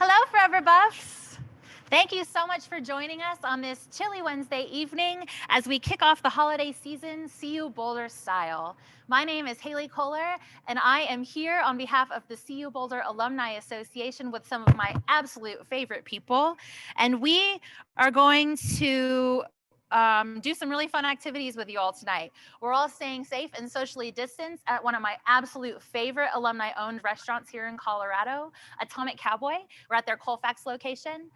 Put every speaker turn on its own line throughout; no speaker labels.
Hello, Forever Buffs. Thank you so much for joining us on this chilly Wednesday evening as we kick off the holiday season, CU Boulder style. My name is Haley Kohler, and I am here on behalf of the CU Boulder Alumni Association with some of my absolute favorite people. And we are going to do some really fun activities with you all tonight. We're all staying safe and socially distanced at one of my absolute favorite alumni-owned restaurants here in Colorado, Atomic Cowboy. We're at their Colfax location.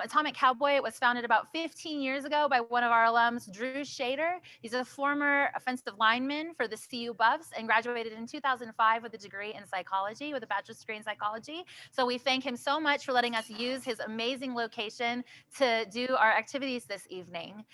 Atomic Cowboy was founded about 15 years ago by one of our alums, Drew Shader. He's a former offensive lineman for the CU Buffs and graduated in 2005 with a degree in psychology, with a bachelor's degree in psychology. So we thank him so much for letting us use his amazing location to do our activities this evening.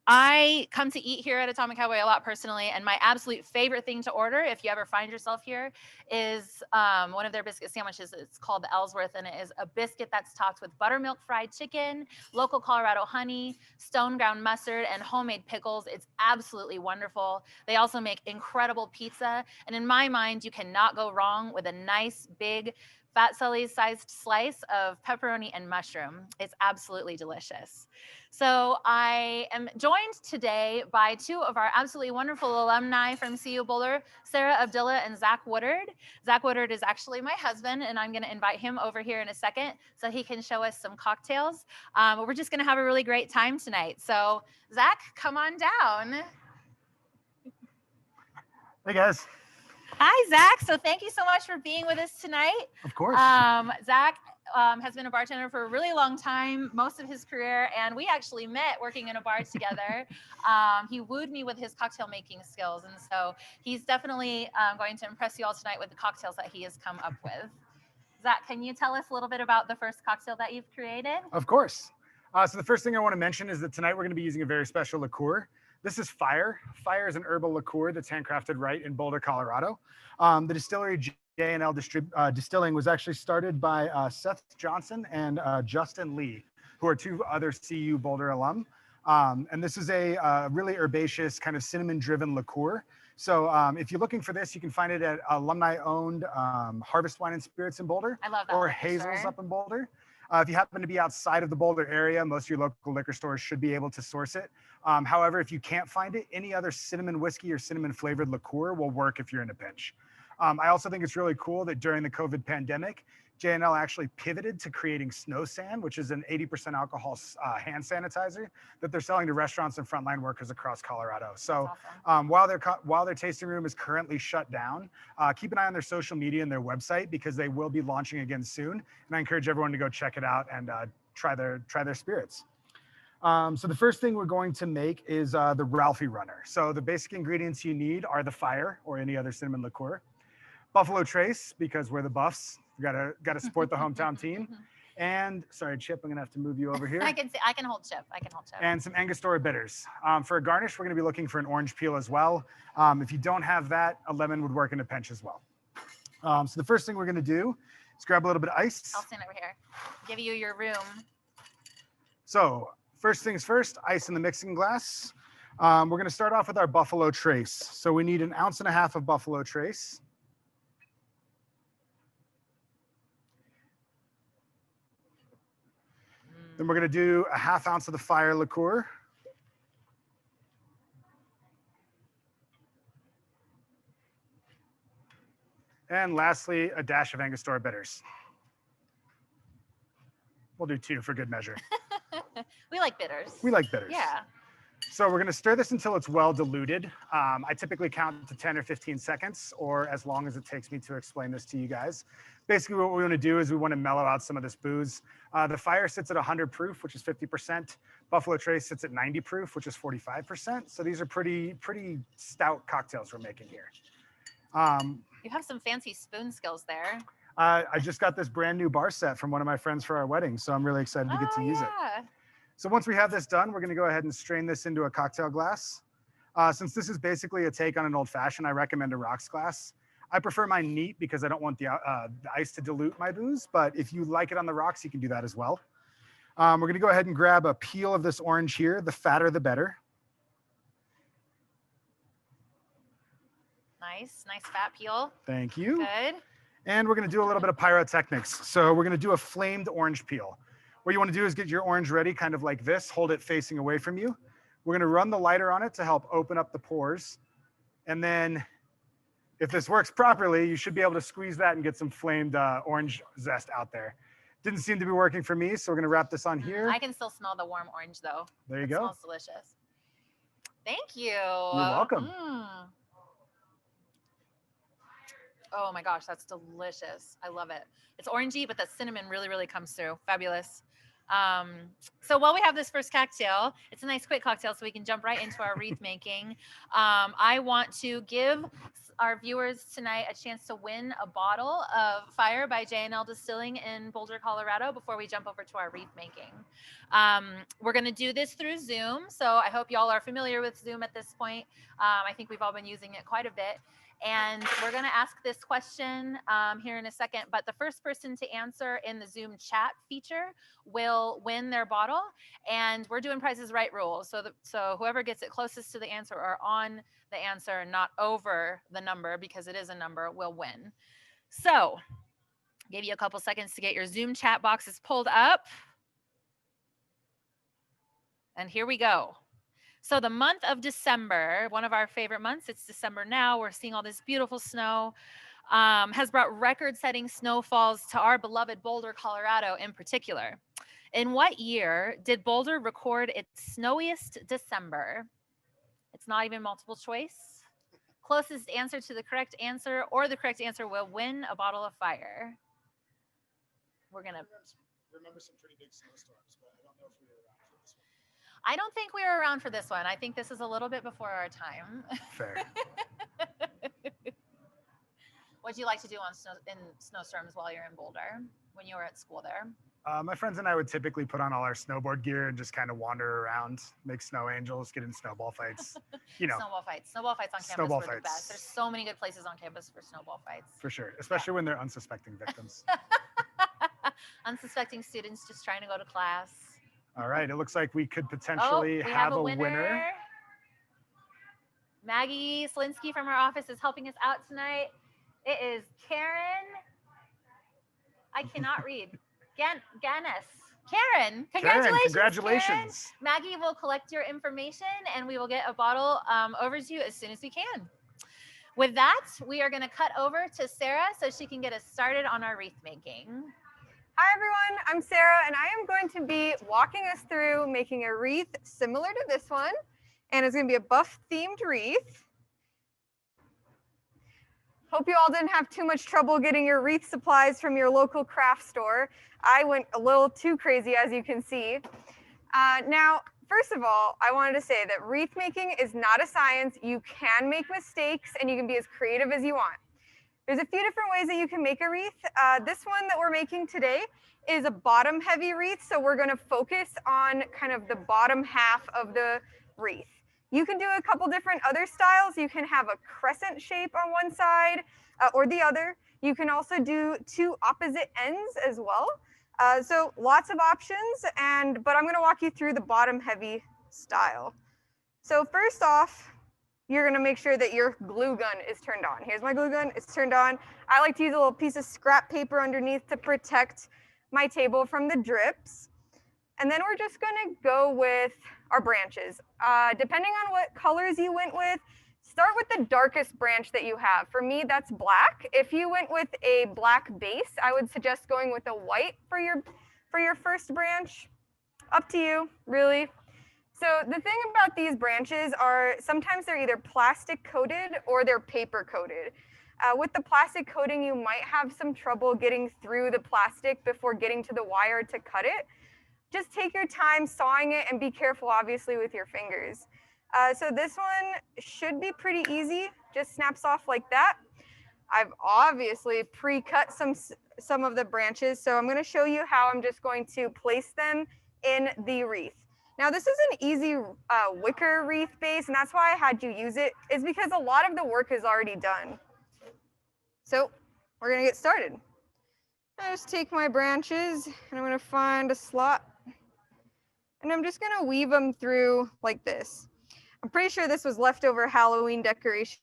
I come to eat here at Atomic Cowboy a lot personally, and my absolute favorite thing to order, if you ever find yourself here, is one of their biscuit sandwiches. It's called the Ellsworth, and it is a biscuit that's topped with buttermilk fried chicken, local Colorado honey, stone ground mustard, and homemade pickles. It's absolutely wonderful. They also make incredible pizza, and in my mind, you cannot go wrong with a nice, big, Fat Sully's sized slice of pepperoni and mushroom. It's absolutely delicious. So I am joined today by two of our absolutely wonderful alumni from CU Boulder, Sara Abdulla and Zac Woodard. Zac Woodard is actually my husband, and I'm going to invite him over here in a second so he can show us some cocktails. We're just going to have a really great time tonight. So Zac, come on down.
Hey guys.
Hi, Zac. So thank you so much for being with us tonight.
Of course.
Zac has been a bartender for a really long time, most of his career, and we actually met working in a bar together. He wooed me with his cocktail making skills, and so he's definitely going to impress you all tonight with the cocktails that he has come up with. Zac, can you tell us a little bit about the first cocktail that you've created?
Of course. So the first thing I want to mention is that tonight we're going to be using a very special liqueur. This is Fire. Fire is an herbal liqueur that's handcrafted right in Boulder, Colorado. The distillery J&L Distilling was actually started by Seth Johnson and Justin Lee, who are two other CU Boulder alum. And this is a really herbaceous kind of cinnamon-driven liqueur. So if you're looking for this, you can find it at alumni-owned Harvest Wine and Spirits in Boulder.
I love that.
Or Hazel's up in Boulder. If you happen to be outside of the Boulder area, most of your local liquor stores should be able to source it. However, if you can't find it, any other cinnamon whiskey or cinnamon flavored liqueur will work if you're in a pinch. I also think it's really cool that during the COVID pandemic, J&L actually pivoted to creating Snow Sand, which is an 80% alcohol hand sanitizer that they're selling to restaurants and frontline workers across Colorado. So awesome. While their tasting room is currently shut down, keep an eye on their social media and their website because they will be launching again soon. And I encourage everyone to go check it out and try their spirits. So the first thing we're going to make is the Ralphie Runner. So the basic ingredients you need are the Fire or any other cinnamon liqueur, Buffalo Trace, because we're the Buffs. We gotta support the hometown team. And sorry, Chip, I'm gonna have to move you over here.
I can hold Chip.
And some Angostura bitters. For a garnish, we're gonna be looking for an orange peel as well. If you don't have that, a lemon would work in a pinch as well. So the first thing we're gonna do is grab a little bit of ice.
I'll stand over here. Give you your room.
So first things first, ice in the mixing glass. We're gonna start off with our Buffalo Trace. So we need 1.5 ounces of Buffalo Trace. Then we're going to do 1/2 ounce of the Fire liqueur. And lastly, a dash of Angostura bitters. We'll do 2 for good measure.
We like bitters.
We like bitters.
Yeah.
So we're going to stir this until it's well diluted. I typically count to 10 or 15 seconds, or as long as it takes me to explain this to you guys. Basically, what we want to do is we want to mellow out some of this booze. The Fire sits at 100 proof, which is 50%. Buffalo Trace sits at 90 proof, which is 45%. So these are pretty stout cocktails we're making here.
You have some fancy spoon skills there.
I just got this brand new bar set from one of my friends for our wedding, so I'm really excited to get to use it. So once we have this done, we're going to go ahead and strain this into a cocktail glass. Since this is basically a take on an old fashioned, I recommend a rocks glass. I prefer mine neat because I don't want the ice to dilute my booze, but if you like it on the rocks, you can do that as well. We're going to go ahead and grab a peel of this orange here. The fatter, the better.
Nice fat peel.
Thank you.
Good.
And we're gonna do a little bit of pyrotechnics. So we're gonna do a flamed orange peel. What you wanna do is get your orange ready kind of like this, hold it facing away from you. We're gonna run the lighter on it to help open up the pores. And then if this works properly, you should be able to squeeze that and get some flamed orange zest out there. Didn't seem to be working for me, so we're gonna wrap this on here.
I can still smell the warm orange though.
There you
It
go.
smells delicious. Thank you.
You're welcome.
Oh my gosh, that's delicious. I love it. It's orangey, but the cinnamon really, really comes through. Fabulous. So while we have this first cocktail, it's a nice quick cocktail so we can jump right into our wreath making. I want to give our viewers tonight a chance to win a bottle of Fire by J&L Distilling in Boulder, Colorado before we jump over to our wreath making. We're going to do this through Zoom, so I hope y'all are familiar with Zoom at this point. I think we've all been using it quite a bit. And we're going to ask this question here in a second, but the first person to answer in the Zoom chat feature will win their bottle. And we're doing Price is Right rules. So whoever gets it closest to the answer or on the answer, not over the number, because it is a number, will win. So give you a couple seconds to get your Zoom chat boxes pulled up. And here we go. So the month of December, one of our favorite months, it's December now, we're seeing all this beautiful snow, has brought record-setting snowfalls to our beloved Boulder, Colorado in particular. In what year did Boulder record its snowiest December? It's not even multiple choice. Closest answer to the correct answer or the correct answer will win a bottle of Fire. We're going to
remember some pretty big snowstorms, but I don't know if we were around for this one.
I don't think we were around for this one. I think this is a little bit before our time.
Fair.
What'd you like to do in snowstorms while you're in Boulder when you were at school there?
My friends and I would typically put on all our snowboard gear and just kind of wander around, make snow angels, get in snowball fights. You know,
Snowball fights. Snowball fights on campus
Snowball
were the
fights.
best. There's so many good places on campus for snowball fights.
For sure, especially when they're unsuspecting victims.
Unsuspecting students just trying to go to class.
All right, it looks like we could potentially
we
have a winner.
Maggie Slinsky from our office is helping us out tonight. It is Karen. I cannot read. Ganis. Karen, congratulations.
Congratulations.
Karen. Maggie will collect your information and we will get a bottle over to you as soon as we can. With that, we are going to cut over to Sarah so she can get us started on our wreath making.
Hi everyone, I'm Sarah and I am going to be walking us through making a wreath similar to this one, and it's going to be a buff themed wreath. Hope you all didn't have too much trouble getting your wreath supplies from your local craft store. I went a little too crazy, as you can see. Now, first of all, I wanted to say that wreath making is not a science. You can make mistakes and you can be as creative as you want. There's a few different ways that you can make a wreath. This one that we're making today is a bottom heavy wreath, so we're going to focus on kind of the bottom half of the wreath. You can do a couple different other styles. You can have a crescent shape on one side or the other. You can also do two opposite ends as well. So lots of options, but I'm going to walk you through the bottom heavy style. So first off, you're going to make sure that your glue gun is turned on. Here's my glue gun. It's turned on. I like to use a little piece of scrap paper underneath to protect my table from the drips. And then we're just going to go with our branches. Depending on what colors you went with, start with the darkest branch that you have. For me, that's black. If you went with a black base, I would suggest going with a white for your first branch. Up to you, really. So the thing about these branches are sometimes they're either plastic coated or they're paper coated. With the plastic coating, you might have some trouble getting through the plastic before getting to the wire to cut it. Just take your time sawing it and be careful, obviously, with your fingers. So this one should be pretty easy, just snaps off like that. I've obviously pre-cut some of the branches, so I'm going to show you how I'm just going to place them in the wreath. Now this is an easy wicker wreath base, and that's why I had you use it, is because a lot of the work is already done. So we're going to get started. I just take my branches and I'm going to find a slot, and I'm just going to weave them through like this. I'm pretty sure this was leftover Halloween decoration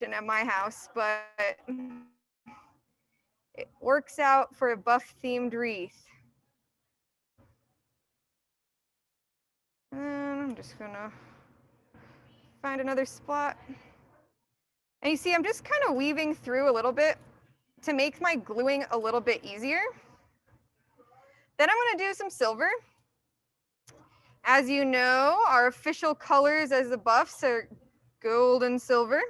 at my house, but It works out for a buff-themed wreath. And I'm just gonna find another spot. And you see, I'm just kind of weaving through a little bit to make my gluing a little bit easier. Then I'm gonna do some silver. As you know, our official colors as the buffs are gold and silver.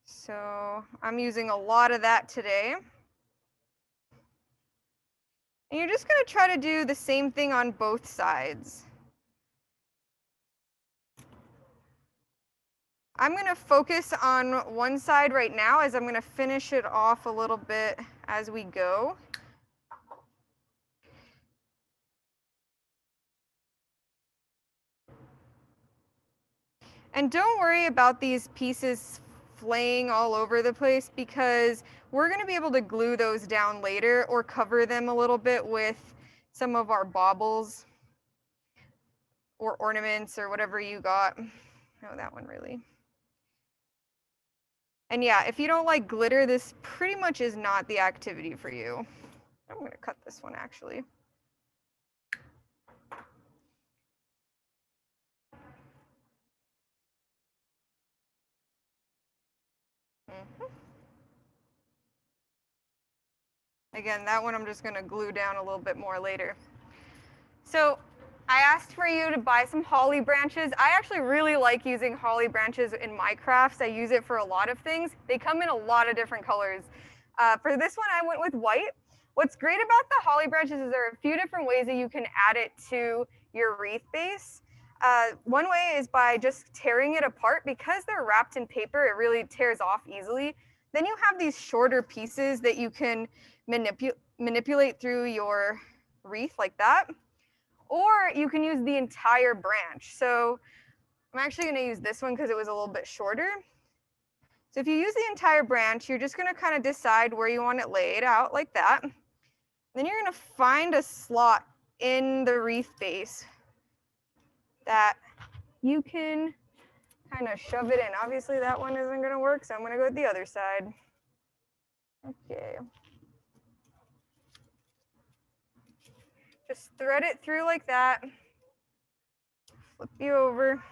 So I'm using a lot of that today. And you're just gonna try to do the same thing on both sides. I'm gonna focus on one side right now as I'm gonna finish it off a little bit as we go. And don't worry about these pieces flaying all over the place because we're gonna be able to glue those down later or cover them a little bit with some of our baubles or ornaments or whatever you got. No, that one really. And yeah, if you don't like glitter, this pretty much is not the activity for you. I'm gonna cut this one actually. Again, that one I'm just gonna glue down a little bit more later. So I asked for you to buy some holly branches. I actually really like using holly branches in my crafts. I use it for a lot of things. They come in a lot of different colors. For this one, I went with white. What's great about the holly branches is there are a few different ways that you can add it to your wreath base. One way is by just tearing it apart. Because they're wrapped in paper, it really tears off easily. Then you have these shorter pieces that you can manipulate through your wreath like that. Or you can use the entire branch. So I'm actually going to use this one because it was a little bit shorter. So if you use the entire branch, you're just going to kind of decide where you want it laid out like that. Then you're going to find a slot in the wreath base that you can kind of shove it in. Obviously that one isn't going to work, so I'm going to go with the other side. Okay. Just thread it through like that, flip you over,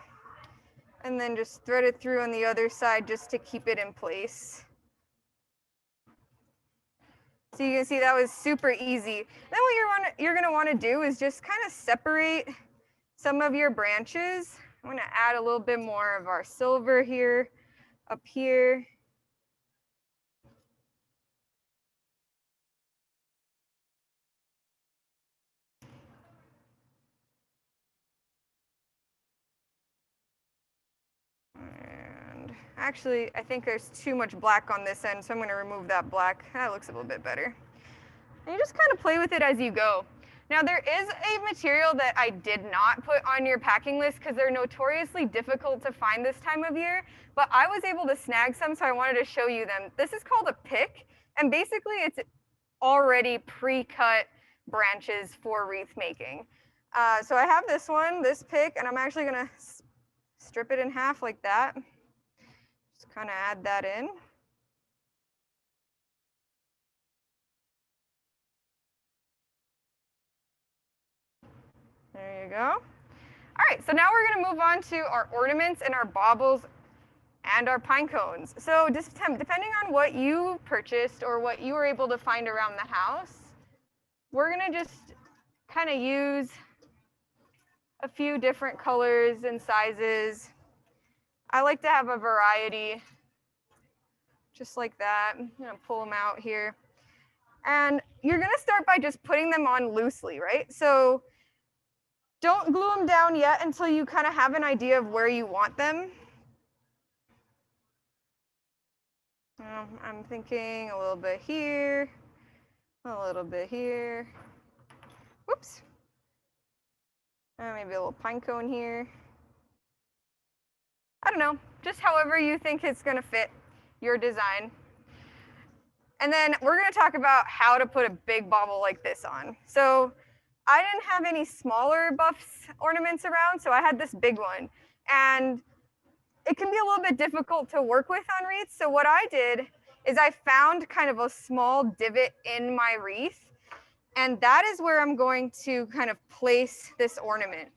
and then just thread it through on the other side just to keep it in place. So you can see that was super easy. Then what you're gonna wanna do is just kind of separate some of your branches. I'm gonna add a little bit more of our silver here, up here. And actually, I think there's too much black on this end, so I'm gonna remove that black. That looks a little bit better. And you just kind of play with it as you go. Now there is a material that I did not put on your packing list because they're notoriously difficult to find this time of year, but I was able to snag some, so I wanted to show you them. This is called a pick, and basically it's already pre-cut branches for wreath making. So I have this one, this pick, and I'm actually gonna strip it in half like that. Just kind of add that in. There you go. All right, so now we're gonna move on to our ornaments and our baubles and our pine cones. So just depending on what you purchased or what you were able to find around the house, we're gonna just kind of use a few different colors and sizes. I like to have a variety, just like that. I'm gonna pull them out here. And you're gonna start by just putting them on loosely, right? So don't glue them down yet until you kind of have an idea of where you want them. I'm thinking a little bit here, a little bit here. Whoops. Maybe a little pine cone here. I don't know, just however you think it's gonna fit your design. And then we're gonna talk about how to put a big bauble like this on. So I didn't have any smaller buffs ornaments around, so I had this big one. And it can be a little bit difficult to work with on wreaths, so what I did is I found kind of a small divot in my wreath, and that is where I'm going to kind of place this ornament.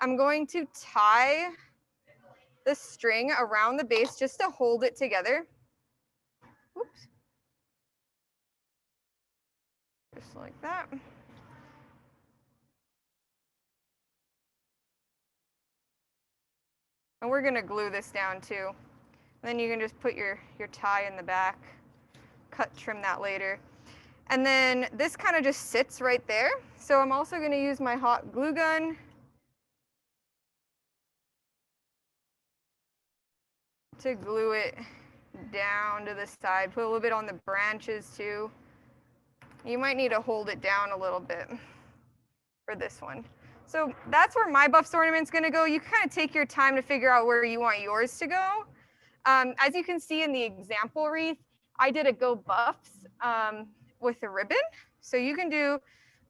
I'm going to tie the string around the base just to hold it together. Oops. Just like that. And we're gonna glue this down too. And then you can just put your tie in the back, trim that later. And then this kind of just sits right there. So I'm also gonna use my hot glue gun to glue it down to the side. Put a little bit on the branches too. You might need to hold it down a little bit for this one. So that's where my buffs ornament's gonna go. You can kind of take your time to figure out where you want yours to go. As you can see in the example wreath, I did a go buffs with a ribbon. So you can do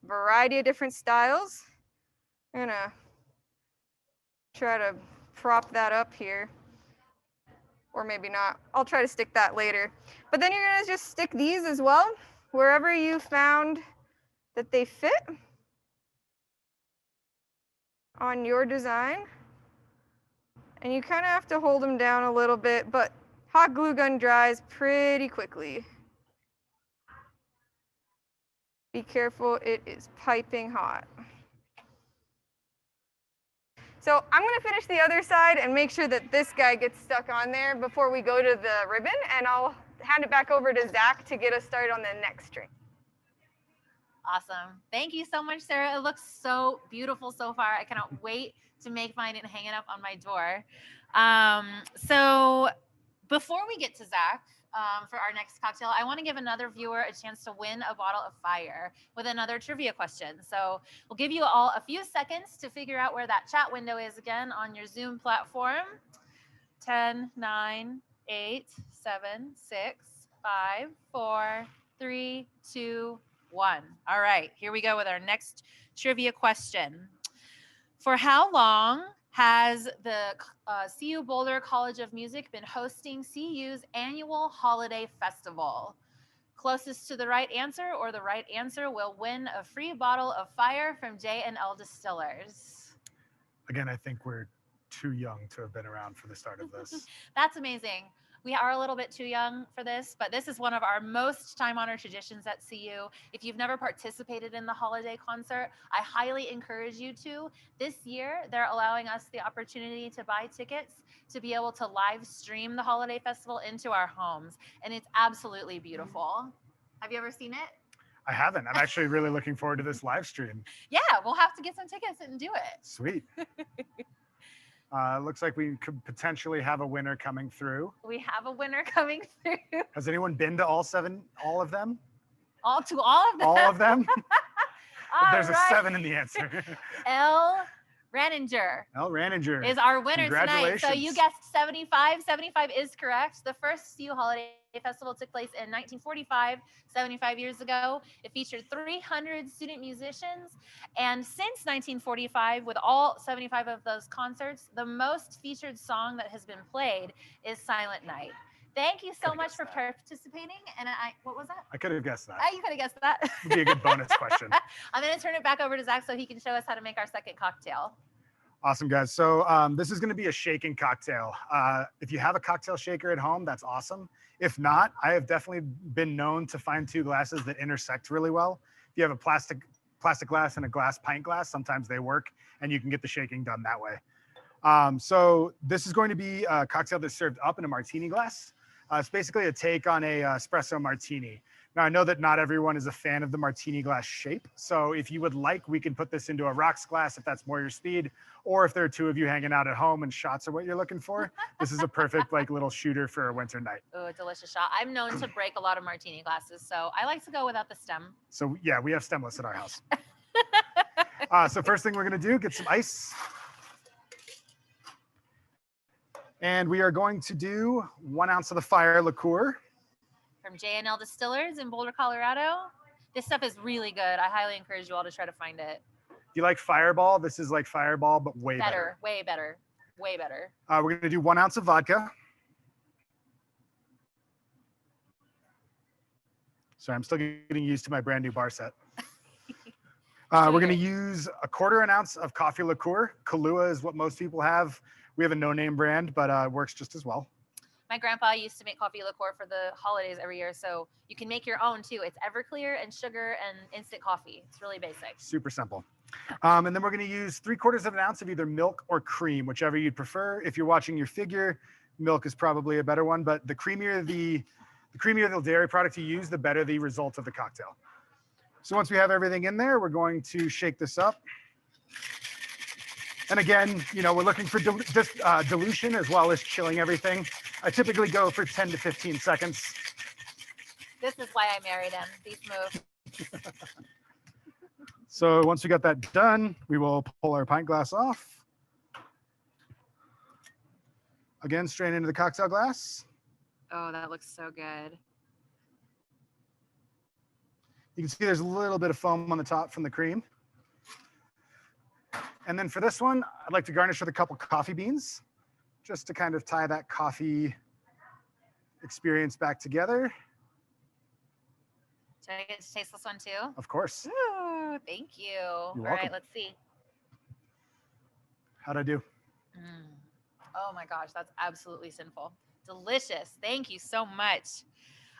a variety of different styles. I'm gonna try to prop that up here. Or maybe not. I'll try to stick that later. But then you're gonna just stick these as well, wherever you found that they fit on your design. And you kind of have to hold them down a little bit, but hot glue gun dries pretty quickly. Be careful, it is piping hot. So I'm gonna finish the other side and make sure that this guy gets stuck on there before we go to the ribbon, and I'll hand it back over to Zach to get us started on the next string.
Awesome. Thank you so much, Sarah. It looks so beautiful so far. I cannot wait to make mine and hang it up on my door. So before we get to Zach, for our next cocktail, I want to give another viewer a chance to win a bottle of fire with another trivia question. So we'll give you all a few seconds to figure out where that chat window is again on your Zoom platform. 10, 9, 8, 7, 6, 5, 4, 3, 2, 1. All right, here we go with our next trivia question. For how long has the CU Boulder College of Music been hosting CU's annual holiday festival? Closest to the right answer or the right answer will win a free bottle of fire from J&L Distillers.
Again, I think we're too young to have been around for the start of this.
That's amazing. We are a little bit too young for this, but this is one of our most time-honored traditions at CU. If you've never participated in the holiday concert, I highly encourage you to. This year, they're allowing us the opportunity to buy tickets to be able to live stream the holiday festival into our homes, and it's absolutely beautiful. Have you ever seen it?
I haven't. I'm actually really looking forward to this live stream.
Yeah, we'll have to get some tickets and do it.
Sweet. Looks like we could potentially have a winner coming through.
We have a winner coming through.
Has anyone been to all of them?
All of them?
All of them? There's
right.
a 7 in the answer.
L. Ranninger.
L. Ranninger
Is our winner tonight. So you
Congratulations.
guessed 75. 75 is correct. The first CU Holiday Festival took place in 1945, 75 years ago. It featured 300 student musicians. And since 1945, with all 75 of those concerts, the most featured song that has been played is Silent Night. Thank you so much for participating. And what was that?
I could have guessed that.
You could have guessed that.
Would be a good bonus question.
I'm going to turn it back over to Zach so he can show us how to make our second cocktail.
Awesome, guys. So this is going to be a shaking cocktail. If you have a cocktail shaker at home, that's awesome. If not, I have definitely been known to find two glasses that intersect really well. If you have a plastic glass and a glass pint glass, sometimes they work, and you can get the shaking done that way. So this is going to be a cocktail that's served up in a martini glass. It's basically a take on a espresso martini. Now, I know that not everyone is a fan of the martini glass shape. So if you would like, we can put this into a rocks glass if that's more your speed. Or if there are two of you hanging out at home and shots are what you're looking for, this is a perfect little shooter for a winter night.
Oh, a delicious shot. I'm known to break a lot of martini glasses, so I like to go without the stem.
So yeah, we have stemless at our house. So first thing we're gonna do, get some ice. And we are going to do 1 ounce of the fire liqueur.
From J&L Distillers in Boulder, Colorado. This stuff is really good. I highly encourage you all to try to find it.
If you like Fireball, this is like Fireball, but way better.
Way better, way better.
We're gonna do 1 ounce of vodka. Sorry, I'm still getting used to my brand new bar set. We're going to use 1/4 ounce of coffee liqueur. Kahlua is what most people have. We have a no-name brand, but it works just as well.
My grandpa used to make coffee liqueur for the holidays every year, so you can make your own too. It's Everclear and sugar and instant coffee. It's really basic.
Super simple. And then we're going to use 3/4 ounce of either milk or cream, whichever you'd prefer. If you're watching your figure, milk is probably a better one, but the creamier the dairy product you use, the better the result of the cocktail. So once we have everything in there, we're going to shake this up. And again, we're looking for dilution as well as chilling everything. I typically go for 10 to 15 seconds.
This is why I married him, these moves.
So once we got that done, we will pull our pint glass off. Again, strain into the cocktail glass.
Oh, that looks so good.
You can see there's a little bit of foam on the top from the cream. And then for this one, I'd like to garnish with a couple coffee beans, just to kind of tie that coffee experience back together.
Do I get to taste this one too?
Of course.
Ooh, thank you. All right, let's see.
How'd I do?
Oh my gosh, that's absolutely sinful. Delicious. Thank you so much.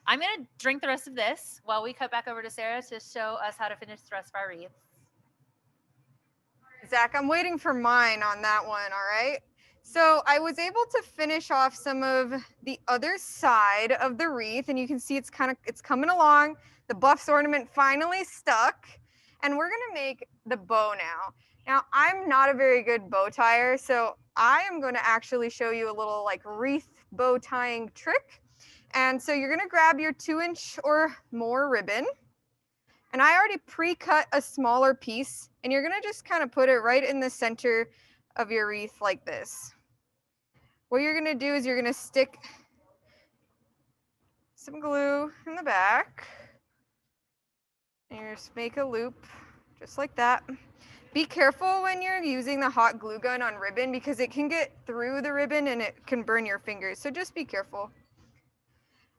I'm going to drink the rest of this while we cut back over to Sarah to show us how to finish the rest of our wreaths.
Zach, I'm waiting for mine on that one, all right? So I was able to finish off some of the other side of the wreath, and you can see it's coming along. The Buffs ornament finally stuck, and we're gonna make the bow now. Now, I'm not a very good bow tire, so I am gonna actually show you a little like wreath bow tying trick. And so you're gonna grab your 2-inch or more ribbon, and I already pre-cut a smaller piece, and you're gonna just kind of put it right in the center of your wreath like this. What you're gonna do is you're gonna stick some glue in the back, and you just make a loop, just like that. Be careful when you're using the hot glue gun on ribbon because it can get through the ribbon and it can burn your fingers, so just be careful.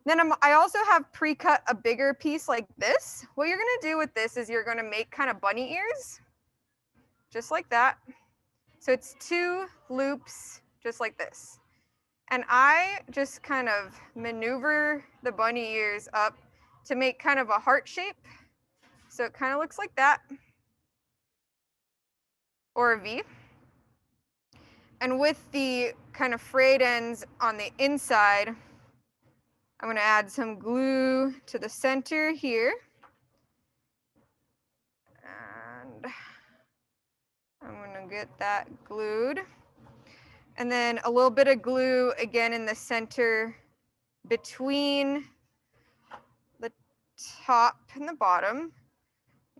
Then I also have pre-cut a bigger piece like this. What you're gonna do with this is you're gonna make kind of bunny ears, just like that. So it's 2 loops, just like this. And I just kind of maneuver the bunny ears up to make kind of a heart shape. So it kind of looks like that, or a V. And with the kind of frayed ends on the inside, I'm gonna add some glue to the center here. And I'm gonna get that glued. And then a little bit of glue again in the center between the top and the bottom.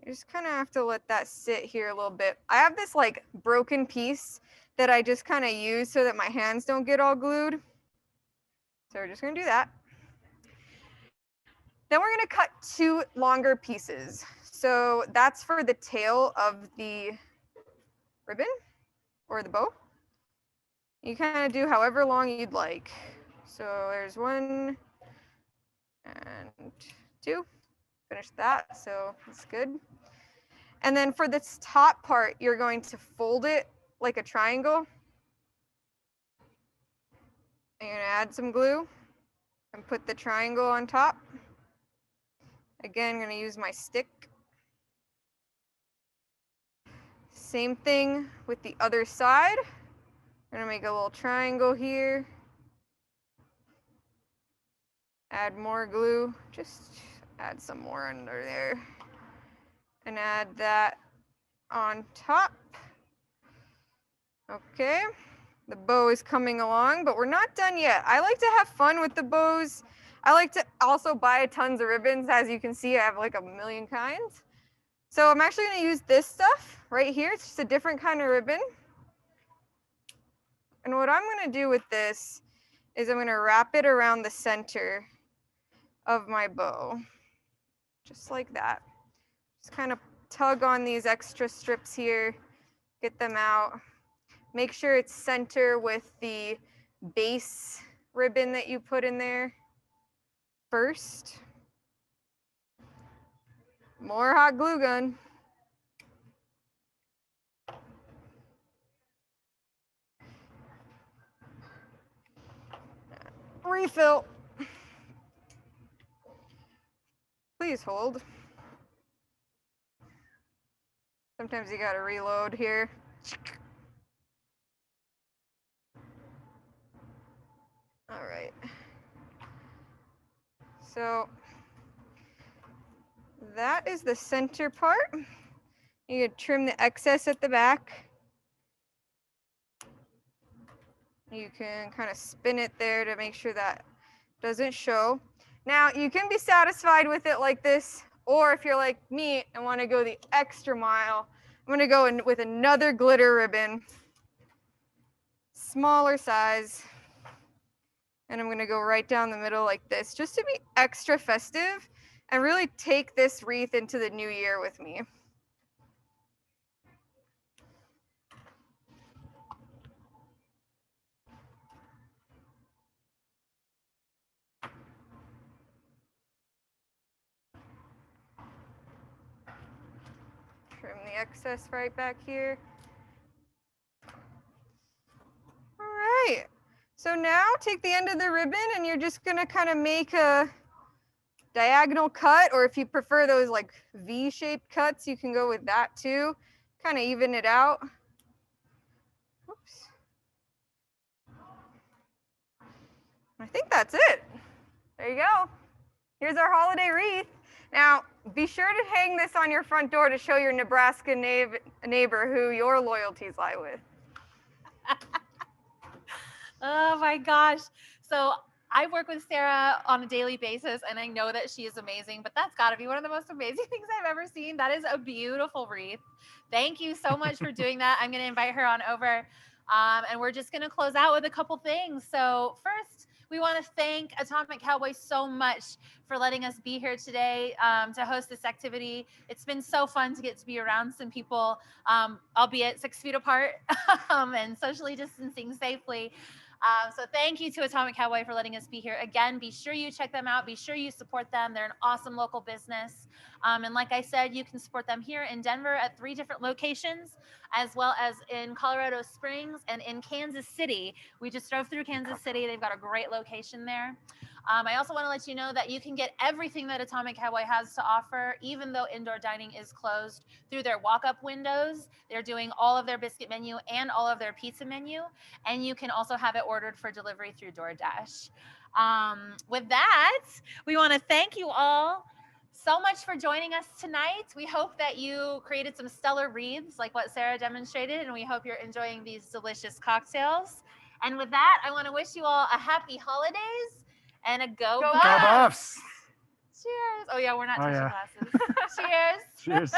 You just kind of have to let that sit here a little bit. I have this like broken piece that I just kind of use so that my hands don't get all glued. So we're just gonna do that. Then we're gonna cut 2 longer pieces. So that's for the tail of the ribbon or the bow. You kind of do however long you'd like. So there's 1 and 2. Finish that, so that's good. And then for this top part, you're going to fold it like a triangle. You're gonna add some glue and put the triangle on top. Again, I'm gonna use my stick. Same thing with the other side. I'm gonna make a little triangle here. Add more glue, just add some more under there. And add that on top. Okay, the bow is coming along, but we're not done yet. I like to have fun with the bows. I like to also buy tons of ribbons. As you can see, I have like a million kinds. So I'm actually gonna use this stuff right here. It's just a different kind of ribbon. And what I'm gonna do with this is I'm gonna wrap it around the center of my bow, just like that. Just kind of tug on these extra strips here, get them out. Make sure it's center with the base ribbon that you put in there first. More hot glue gun. Refill. Please hold. Sometimes you gotta reload here. All right. So that is the center part. You can trim the excess at the back. You can kind of spin it there to make sure that doesn't show. Now you can be satisfied with it like this, or if you're like me and want to go the extra mile, I'm gonna go in with another glitter ribbon, smaller size, and I'm gonna go right down the middle like this, just to be extra festive and really take this wreath into the new year with me. Trim the excess right back here. All right, so now take the end of the ribbon and you're just gonna kind of make a diagonal cut, or if you prefer those like V-shaped cuts, you can go with that too. Kind of even it out. Oops. I think that's it. There you go. Here's our holiday wreath. Now, be sure to hang this on your front door to show your Nebraska neighbor who your loyalties lie with.
Oh my gosh. So I work with Sara on a daily basis, and I know that she is amazing, but that's got to be one of the most amazing things I've ever seen. That is a beautiful wreath. Thank you so much for doing that. I'm going to invite her on over, and we're just going to close out with a couple things. So first, we want to thank Atomic Cowboy so much for letting us be here today to host this activity. It's been so fun to get to be around some people, albeit 6 feet apart and socially distancing safely. So thank you to Atomic Cowboy for letting us be here. Again, be sure you check them out. Be sure you support them. They're an awesome local business. And like I said, you can support them here in Denver at 3 different locations, as well as in Colorado Springs and in Kansas City. We just drove through Kansas City. They've got a great location there. I also want to let you know that you can get everything that Atomic Cowboy has to offer, even though indoor dining is closed, through their walk-up windows. They're doing all of their biscuit menu and all of their pizza menu, and you can also have it ordered for delivery through DoorDash. With that, we want to thank you all so much for joining us tonight. We hope that you created some stellar wreaths like what Sara demonstrated, and we hope you're enjoying these delicious cocktails. And with that, I want to wish you all a happy holidays and a go Buffs.
Go Buffs!
Cheers. Oh yeah, we're not touching glasses. Cheers.
Cheers.